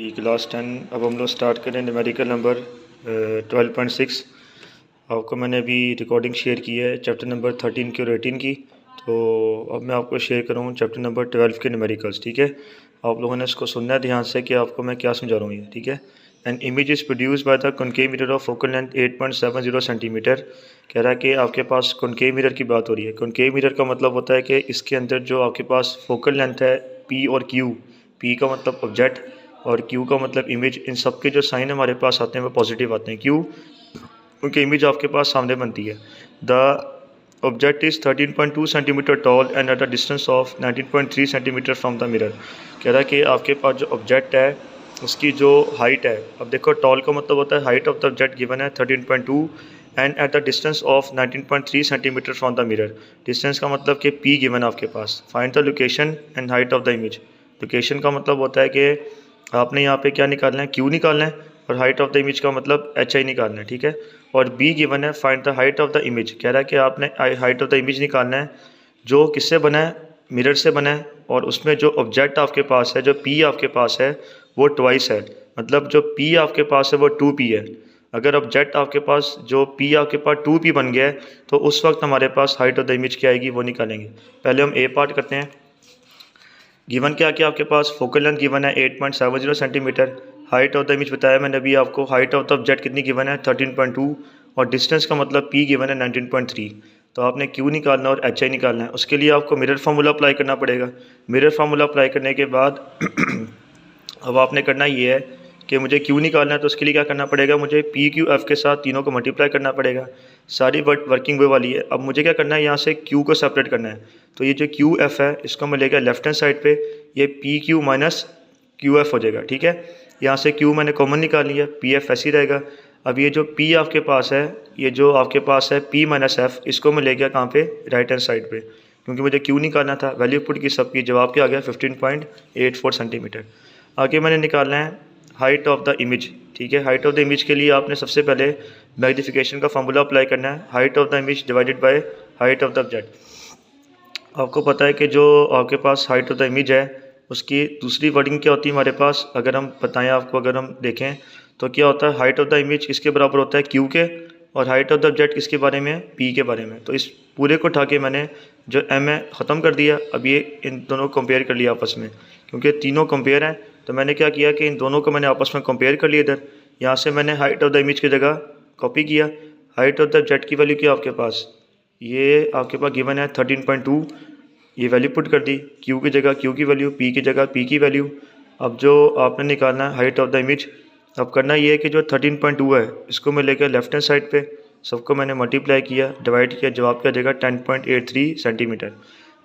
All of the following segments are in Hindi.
जी क्लास 10। अब हम लोग स्टार्ट करें न्यूमेरिकल नंबर 12.6। आपको मैंने अभी रिकॉर्डिंग शेयर की है चैप्टर नंबर 13 की और 18 की। तो अब मैं आपको शेयर कर रहा हूँ चैप्टर नंबर 12 के न्यूमेरिकल्स। ठीक है, आप लोगों ने इसको सुनना है ध्यान से कि आपको मैं क्या समझा रहा हूँ ये। ठीक है, an image is produce by the concave mirror of focal length 8.70 centimetre. कह रहा है कि आपके पास कॉनकेव मिरर की बात हो रही है। कॉनकेव मिरर का मतलब होता है कि इसके अंदर जो आपके पास फोकल लेंथ है पी और क्यू, पी का मतलब ऑब्जेक्ट और क्यू का मतलब इमेज, इन सब के जो साइन हमारे पास आते हैं वो पॉजिटिव आते हैं। क्यों? क्योंकि इमेज आपके पास सामने बनती है। The object is 13.2 centimetre tall and at a distance of 19.3 centimetre from the mirror. कह रहा है कि आपके पास जो ऑब्जेक्ट है उसकी जो हाइट है, अब देखो टॉल का मतलब होता है height of the object given है 13.2 and at the distance of 19.3 centimetre from the mirror. Distance का मतलब कि पी गिवन है आपके पास। Find the location and height of the image. Location का मतलब होता है कि आपने यहाँ पे क्या निकालना है, क्यू निकालना है, और हाइट ऑफ द इमेज का मतलब एच आई निकालना है। ठीक है, और बी गिवन है find the height of the image. कह रहा है कि आपने हाइट ऑफ द इमेज निकालना है जो किससे बना है, मिरर से बना है, और उसमें जो ऑब्जेक्ट आपके पास है, जो पी आपके पास है वो ट्वाइस है। मतलब जो पी आपके पास है वो 2p है। अगर ऑब्जेक्ट आपके पास जो पी आपके पास 2p बन गया है तो उस वक्त हमारे पास हाइट ऑफ द इमेज क्या आएगी वो निकालेंगे। पहले हम ए पार्ट करते हैं। गिवन क्या क्या आपके पास फोकल लेंथ गिवन है 8.70 centimetre. Height of the image बताया मैंने अभी आपको, हाइट ऑफ द ऑब्जेक्ट कितनी गिवन है 13.2, और डिस्टेंस का मतलब पी गिवन है 19.3। तो आपने क्यू निकालना और एच आई निकालना है। उसके लिए आपको मिरर फार्मूला अप्लाई करना पड़ेगा। मिरर फार्मूला अप्लाई करने के बाद अब आपने करना ये है कि मुझे क्यू निकालना है, तो उसके लिए क्या करना पड़ेगा, मुझे पी क्यू एफ के साथ तीनों को मल्टीप्लाई करना पड़ेगा। सारी वर्किंग वे वाली है। अब मुझे क्या करना है, यहाँ से क्यू को सेपरेट करना है। तो ये जो क्यू एफ है इसको मैं लेकर लेफ्ट हैंड साइड पे, ये P Q minus Q F हो जाएगा। ठीक है, यहाँ से क्यू मैंने कॉमन निकाल लिया, पी एफ ऐसे ही रहेगा। अब ये जो पी आपके पास है, ये जो आपके पास है पी माइनस एफ, इसको मैं ले गया कहाँ पे, राइट हैंड साइड पे, क्योंकि मुझे क्यू निकालना था। वैल्यू पुट की सबकी, जवाब क्या आ गया 15.84 सेंटीमीटर। आगे मैंने निकालना है हाइट ऑफ द इमेज। ठीक है, हाइट ऑफ द इमेज के लिए आपने सबसे पहले मैग्नीफिकेशन का फार्मूला अप्लाई करना है। Height of the image divided by height of the object. आपको पता है कि जो आपके पास हाइट ऑफ द इमेज है उसकी दूसरी वर्डिंग क्या होती है हमारे पास, अगर हम बताएं आपको, अगर हम देखें तो क्या होता है, हाइट ऑफ द इमेज किसके बराबर होता है, क्यू के, और हाइट ऑफ द ऑब्जेक्ट किसके बारे में, पी के बारे में। तो इस पूरे को उठा के मैंने जो एम है ख़त्म कर दिया। अब ये इन दोनों को कंपेयर कर लिया आपस में, क्योंकि तीनों कंपेयर हैं। तो मैंने क्या किया कि इन दोनों को मैंने आपस में कंपेयर कर लिया। इधर यहाँ से मैंने हाइट ऑफ द इमेज की जगह कॉपी किया। हाइट ऑफ द ऑब्जेक्ट की वैल्यू क्या आपके पास, ये आपके पास गिवन है 13.2, ये वैल्यू पुट कर दी। क्यू की जगह क्यू की वैल्यू, पी की जगह पी की वैल्यू। अब जो आपने निकालना है हाइट ऑफ द इमेज, अब करना ये है कि जो 13.2 है इसको मैं लेकर लेफ्ट हैंड साइड पे सबको मैंने मल्टीप्लाई किया, डिवाइड किया, जवाब क्या देगा 10.83 सेंटीमीटर।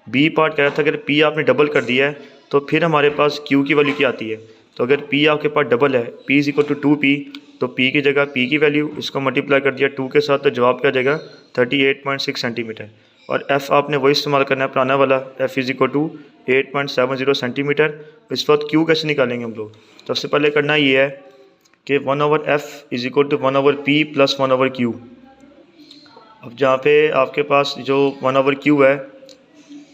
बी पार्ट कह रहा था अगर पी आपने डबल कर दिया है तो फिर हमारे पास क्यू की वैल्यू क्या आती है। तो अगर पी आपके पास डबल है, P is equal to 2p, तो पी की जगह पी की वैल्यू, इसको मल्टीप्लाई कर दिया 2 के साथ, तो जवाब क्या देगा 38.6 सेंटीमीटर। और एफ़ आपने वही इस्तेमाल करना है पुराना वाला, F is equal to 8.70 centimetre. इस वक्त क्यू कैसे निकालेंगे हम लोग, तो सबसे पहले करना ये है कि 1/f is equal to 1/p plus 1/q। अब जहाँ पे आपके पास जो 1/q है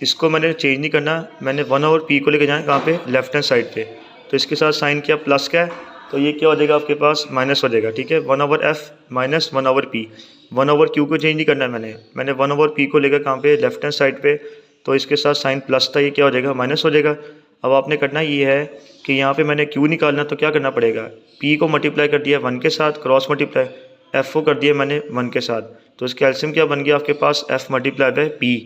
इसको मैंने चेंज नहीं करना, मैंने 1/p को लेकर जाना कहाँ पे, लेफ्ट हैंड साइड पे। तो इसके साथ साइन किया प्लस का है, तो ये क्या हो जाएगा आपके पास, माइनस हो जाएगा। ठीक है, 1/f माइनस 1/p। 1/q को चेंज नहीं करना है, मैंने 1/p को लेकर कहाँ पे, लेफ्ट हैंड साइड पे। तो इसके साथ साइन प्लस था, ये क्या हो जाएगा, माइनस हो जाएगा। अब आपने करना ये है कि यहाँ पे मैंने q निकालना, तो क्या करना पड़ेगा, p को मल्टीप्लाई कर दिया 1 के साथ, क्रॉस मल्टीप्लाई, f को कर दिया मैंने 1 के साथ। तो इसका एलसीएम क्या बन गया आपके पास, f मल्टीप्लाई बाय p।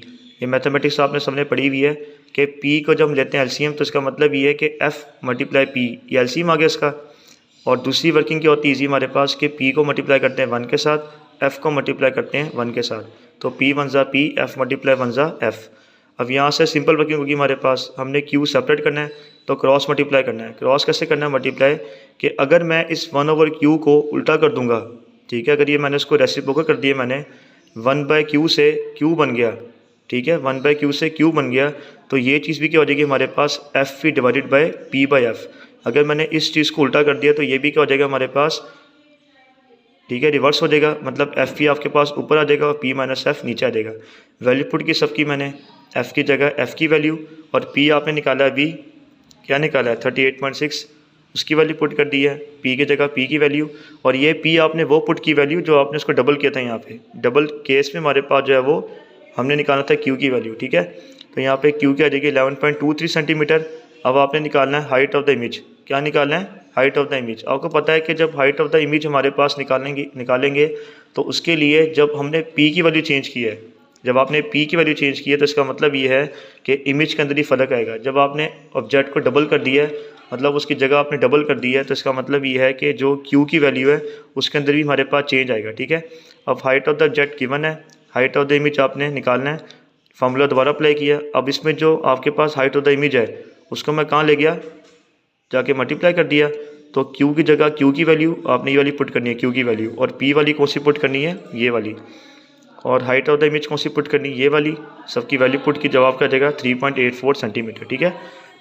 ये मैथमेटिक्स आपने सबने पढ़ी हुई है कि p को जब हम लेते हैं एलसीएम, तो इसका मतलब ये है कि f मल्टीप्लाई p, ये एलसीएम आ गया इसका। और दूसरी वर्किंग क्या होती है इजी हमारे पास कि p को मल्टीप्लाई करते हैं 1 के साथ, f को मल्टीप्लाई करते हैं 1 के साथ। तो p 1 जा p, f मल्टीप्लाई 1 जा f। अब यहाँ से सिंपल वर्किंग होगी हमारे पास, हमने q सेपरेट करना है तो क्रॉस मल्टीप्लाई करना है। क्रॉस कैसे करना है मल्टीप्लाई, कि अगर मैं इस 1/q को उल्टा कर दूंगा, ठीक है, अगर ये मैंने इसको रेसिप्रोकल कर दिया, मैंने 1/q से q बन गया, ठीक है, 1/q से q बन गया, तो ये चीज़ भी क्या हो जाएगी हमारे पास, F P divided by P by F. अगर मैंने इस चीज़ को उल्टा कर दिया तो ये भी क्या हो जाएगा हमारे पास, ठीक है, रिवर्स हो जाएगा, मतलब एफ पी आपके पास ऊपर आ जाएगा और पी माइनस एफ नीचे आ जाएगा। वैल्यू पुट की सबकी मैंने, एफ़ की जगह एफ़ की वैल्यू, और पी आपने निकाला अभी क्या निकाला है 38.6, उसकी वैल्यू पुट कर दी है, पी की जगह पी की वैल्यू, और ये पी आपने वो पुट की वैल्यू जो आपने उसको डबल किया था। यहाँ पे डबल केस में हमारे पास जो है वो हमने निकालना था क्यू की वैल्यू, ठीक है। तो यहाँ पे क्यू की आ जाएगी 11.23 सेंटीमीटर। अब आपने निकालना है हाइट ऑफ द इमेज। क्या निकालना है? Height of the image. आपको पता है कि जब हाइट ऑफ द इमेज हमारे पास निकालेंगे तो उसके लिए जब हमने पी की वैल्यू चेंज की है, जब आपने पी की वैल्यू चेंज की है तो इसका मतलब ये है कि इमेज के अंदर ही फ़र्क आएगा। जब आपने ऑब्जेक्ट को डबल कर दिया है, मतलब उसकी जगह आपने डबल कर दी है, तो इसका मतलब ये है कि जो क्यू की वैल्यू है उसके अंदर भी हमारे पास चेंज आएगा, ठीक है। अब height of the object given है, हाइट ऑफ द इमेज आपने निकालना है, फार्मूला दोबारा अप्लाई किया। अब इसमें जो आपके पास हाइट ऑफ द इमेज है उसको मैं कहाँ ले गया, जाके मल्टीप्लाई कर दिया। तो क्यू की जगह क्यू की वैल्यू आपने ये वाली पुट करनी है, क्यू की वैल्यू, और पी वाली कौन सी पुट करनी है, ये वाली, और हाइट ऑफ द इमेज कौन सी पुट करनी है, ये वाली। सबकी वैल्यू पुट की जवाब क्या देगा 3.84 सेंटीमीटर, ठीक है।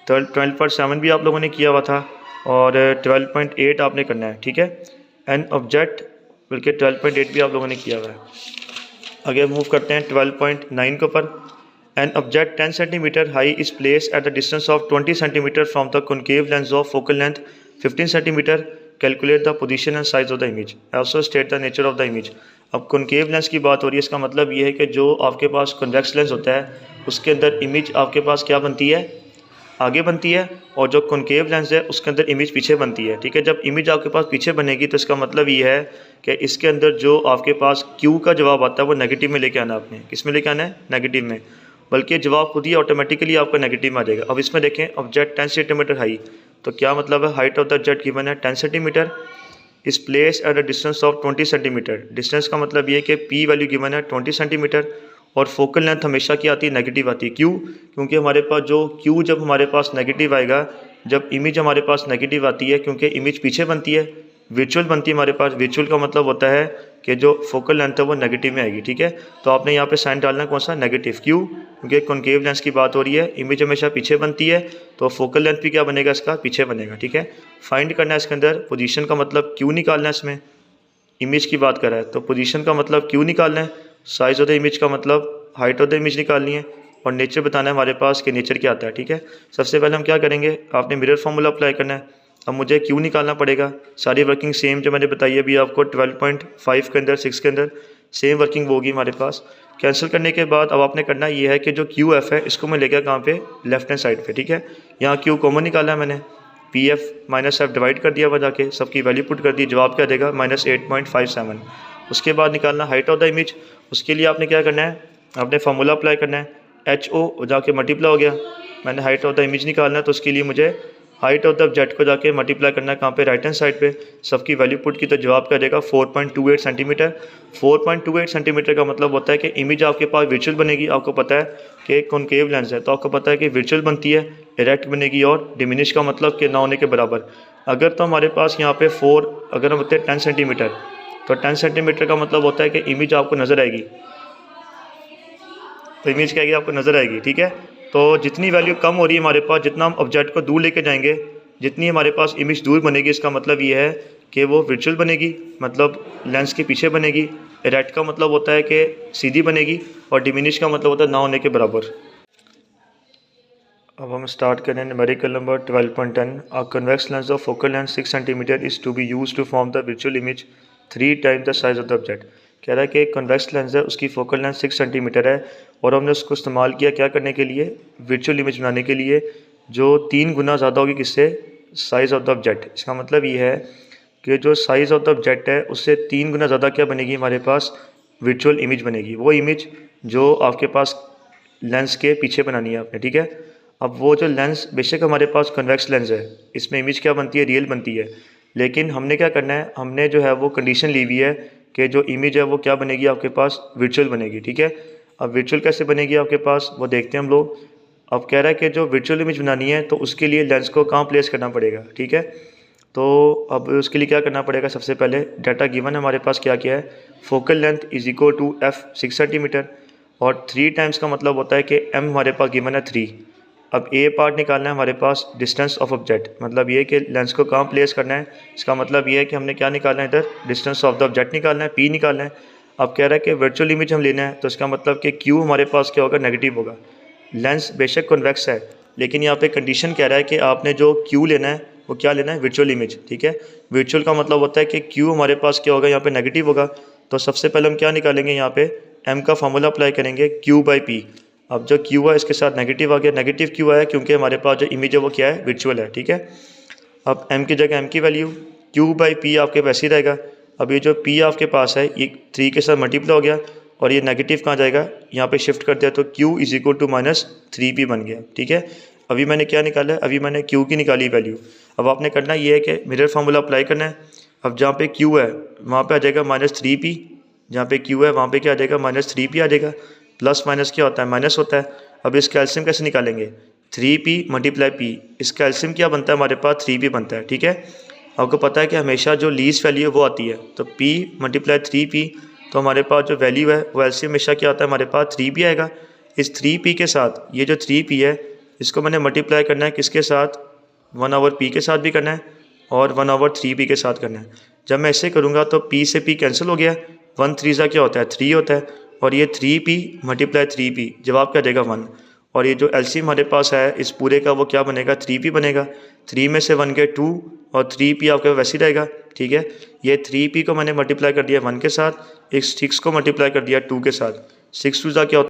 तो 12.7 भी आप लोगों ने किया हुआ था और 12.8 आपने करना है, ठीक है। एन ऑब्जेक्ट बल्कि 12.8 भी आप लोगों ने किया हुआ है। आगे मूव करते हैं 12.9 के ऊपर। An object 10 centimetre high is place at the distance of 20 centimetre from the concave lens of focal length 15 centimetre. Calculate the position and size of the image, also state the nature of the image. अब कॉनकेव लेंस की बात हो रही है, इसका मतलब ये है कि जो आपके पास कॉन्वेक्स लेंस होता है उसके अंदर इमेज आपके पास क्या बनती है, आगे बनती है, और जो कॉनकेव लेंस है उसके अंदर इमेज पीछे बनती है, ठीक है। जब इमेज आपके पास पीछे बनेगी तो इसका मतलब ये है कि इसके अंदर जो आपके पास क्यू का जवाब आता है वो नेगेटिव में लेके आना। आपने किस में लेके आना है? नेगेटिव में, बल्कि जवाब खुद ही ऑटोमेटिकली आपका नेगेटिव में आ जाएगा। अब इसमें देखें ऑब्जेक्ट 10 सेंटीमीटर हाई, तो क्या मतलब है, height of the object given है 10 सेंटीमीटर, इस place at a distance of 20 centimetre. Distance का मतलब ये है कि पी वैल्यू गिवन है 20 सेंटीमीटर, और फोकल लेंथ हमेशा क्या आती है, नेगेटिव आती है। क्यों? क्योंकि हमारे पास जो क्यू जब हमारे पास नेगेटिव आएगा, जब इमेज हमारे पास नेगेटिव आती है, क्योंकि इमेज पीछे बनती है, विजुअल बनती है हमारे पास। विजुअल का मतलब होता है कि जो फोकल लेंथ है वो नेगेटिव में आएगी, ठीक है। तो आपने यहाँ पे साइन डालना कौन सा, नेगेटिव। क्यों? क्योंकि कॉनकेव लेंस की बात हो रही है, इमेज हमेशा पीछे बनती है, तो फोकल लेंथ भी क्या बनेगा, इसका पीछे बनेगा, ठीक है। फाइंड करना है इसके अंदर पोजीशन का मतलब क्यू निकालना है, इसमें इमेज की बात कर रहा है तो पोजीशन का मतलब क्यू निकालना है, साइज ऑफ द इमेज का मतलब हाइट ऑफ द इमेज निकालनी है, और नेचर बताना है हमारे पास कि नेचर क्या आता है, ठीक है। सबसे पहले हम क्या करेंगे, आपने मिरर फार्मूला अप्लाई करना है। अब मुझे क्यू निकालना पड़ेगा। सारी वर्किंग सेम जो मैंने बताई अभी आपको 12.5 के अंदर 6 के अंदर सेम वर्किंग वो होगी हमारे पास। कैंसिल करने के बाद अब आपने करना ये है कि जो क्यू एफ है इसको मैं ले गया कहाँ पे, लेफ्ट हैंड साइड पे, ठीक है। यहाँ क्यू कॉमन निकाला है मैंने, P F minus F divide कर दिया हुआ जाके, सबकी वैल्यू पुट कर दी, जवाब क्या देगा -8.57। उसके बाद निकालना हाइट ऑफ द इमेज। उसके लिए आपने क्या करना है, आपने फार्मूला अप्लाई करना है, एच ओ जाके मल्टीप्लाई हो गया, मैंने हाइट ऑफ द इमेज निकालना है, तो उसके लिए मुझे हाइट ऑफ द ऑब्जेक्ट को जाके मल्टीप्लाई करना है कहाँ पे, राइट हैंड साइड पे। सबकी वैल्यू पुट की तो जवाब क्या देगा 4.28 सेंटीमीटर। 4.28 सेंटीमीटर का मतलब होता है कि इमेज आपके पास वर्चुअल बनेगी। आपको पता है कि कॉनकेव लेंस है तो आपको पता है कि वर्चुअल बनती है, डायरेक्ट बनेगी, और डिमिनिश का मतलब कि ना होने के बराबर। अगर तो हमारे पास यहाँ पे 4 अगर हम होते हैं 10 सेंटीमीटर, तो 10 सेंटीमीटर का मतलब होता है कि इमेज आपको नज़र आएगी, तो इमेज क्या आएगी, आपको नज़र आएगी, ठीक है। तो जितनी वैल्यू कम हो रही है हमारे पास, जितना हम ऑब्जेक्ट को दूर लेके जाएंगे, जितनी हमारे पास इमेज दूर बनेगी, इसका मतलब ये है कि वो वर्चुअल बनेगी, मतलब लेंस के पीछे बनेगी। डायरेक्ट का मतलब होता है कि सीधी बनेगी, और डिमिनिश का मतलब होता है ना होने के बराबर। अब हम स्टार्ट करें numerical number 12.10। A convex lens of focal length 6 centimetre is to be use to form the virtual image 3 times the size of the object. कह रहा है कि एक कन्वेक्स लेंस है, उसकी फोकल लेंथ 6 सेंटीमीटर है, और हमने उसको इस्तेमाल किया क्या करने के लिए, वर्चुअल इमेज बनाने के लिए, जो 3 गुना ज़्यादा होगी किससे, साइज़ ऑफ द ऑब्जेक्ट। इसका मतलब ये है कि जो साइज़ ऑफ द ऑब्जेक्ट है उससे 3 गुना ज़्यादा क्या बनेगी, हमारे पास वर्चुअल इमेज बनेगी। वो इमेज जो आपके पास लेंस के पीछे बनानी है आपने, ठीक है। अब वो जो लेंस, बेशक हमारे पास कन्वेक्स लेंस है, इसमें इमेज क्या बनती है, रियल बनती है, लेकिन हमने क्या करना है, हमने जो है वो कंडीशन ली हुई है कि जो इमेज है वो क्या बनेगी, आपके पास वर्चुअल बनेगी, ठीक है। अब वर्चुअल कैसे बनेगी आपके पास, वो देखते हैं हम लोग। अब कह रहा है कि जो वर्चुअल इमेज बनानी है तो उसके लिए लेंस को कहाँ प्लेस करना पड़ेगा, ठीक है। तो अब उसके लिए क्या करना पड़ेगा, सबसे पहले डाटा गिवन है हमारे पास क्या क्या है, focal length is equal to F 6 centimetre, और 3 टाइम्स का मतलब होता है कि एम हमारे पास गिवन है 3। अब ए पार्ट निकालना है हमारे पास, डिस्टेंस ऑफ ऑब्जेक्ट, मतलब ये कि लेंस को कहाँ प्लेस करना है। इसका मतलब ये है कि हमने क्या निकालना है, इधर डिस्टेंस ऑफ द ऑब्जेक्ट निकालना है, पी निकालना है। अब कह रहा है कि वर्चुअल इमेज हम लेना है, तो इसका मतलब कि क्यू हमारे पास क्या होगा, नेगेटिव होगा। लेंस बेशक कन्वेक्स है, लेकिन यहाँ पे कंडीशन कह रहा है कि आपने जो क्यू लेना है वो क्या लेना है, वर्चुअल इमेज। ठीक है, वर्चुअल का मतलब होता है कि क्यू हमारे पास क्या होगा, यहाँ पे नेगेटिव होगा। तो सबसे पहले हम क्या निकालेंगे, यहाँ पे एम का फार्मूला अप्लाई करेंगे, क्यू बाई पी। अब जो क्यू है इसके साथ नेगेटिव आ गया, नेगेटिव क्यू आया क्योंकि हमारे पास जो इमेज है वो क्या है, वर्चुअल है। ठीक है, अब m की जगह m की वैल्यू q बाई पी आपके वैसे ही रहेगा। अब ये जो p आपके पास है ये 3 के साथ मल्टीप्लाई हो गया और ये नेगेटिव कहाँ जाएगा, यहाँ पे शिफ्ट कर दिया तो q is equal to minus 3p बन गया। ठीक है, अभी मैंने क्या निकाला है, अभी मैंने q की निकाली वैल्यू। अब आपने करना ये है कि मिरर फार्मूला अप्लाई करना है। अब जहाँ पे q है वहाँ पे आ जाएगा -3p, जहाँ पे q है वहाँ पे क्या आ जाएगा, -3p आ जाएगा। प्लस माइनस क्या होता है, माइनस होता है। अब इसका एलसीएम कैसे निकालेंगे, 3p मल्टीप्लाई p, इसका एलसीएम क्या बनता है हमारे पास, 3p बनता है। ठीक है, आपको पता है कि हमेशा जो लीस्ट वैल्यू है वो आती है, तो p मल्टीप्लाई 3p, तो हमारे पास जो वैल्यू है वो एलसीएम हमेशा क्या आता है, हमारे पास 3p आएगा। इस 3p के साथ ये जो 3p है इसको मैंने मल्टीप्लाई करना है किसके साथ, 1/p के साथ भी करना है और 1/3p के साथ करना है। जब मैं ऐसे करूँगा तो p से p कैंसिल हो गया, 1 3 क्या होता है, 3 होता है, और ये 3p मल्टीप्लाई 3p, जवाब क्या देगा 1। और ये जो एलसीएम हमारे पास है इस पूरे का वो क्या बनेगा, 3p बनेगा। 3 में से 1 गए 2 और 3p आपका वैसे ही रहेगा। ठीक है, ये 3p को मैंने मल्टीप्लाई कर दिया 1 के साथ, एक 6 को मल्टीप्लाई कर दिया 2 के साथ, 6 2 क्या होता है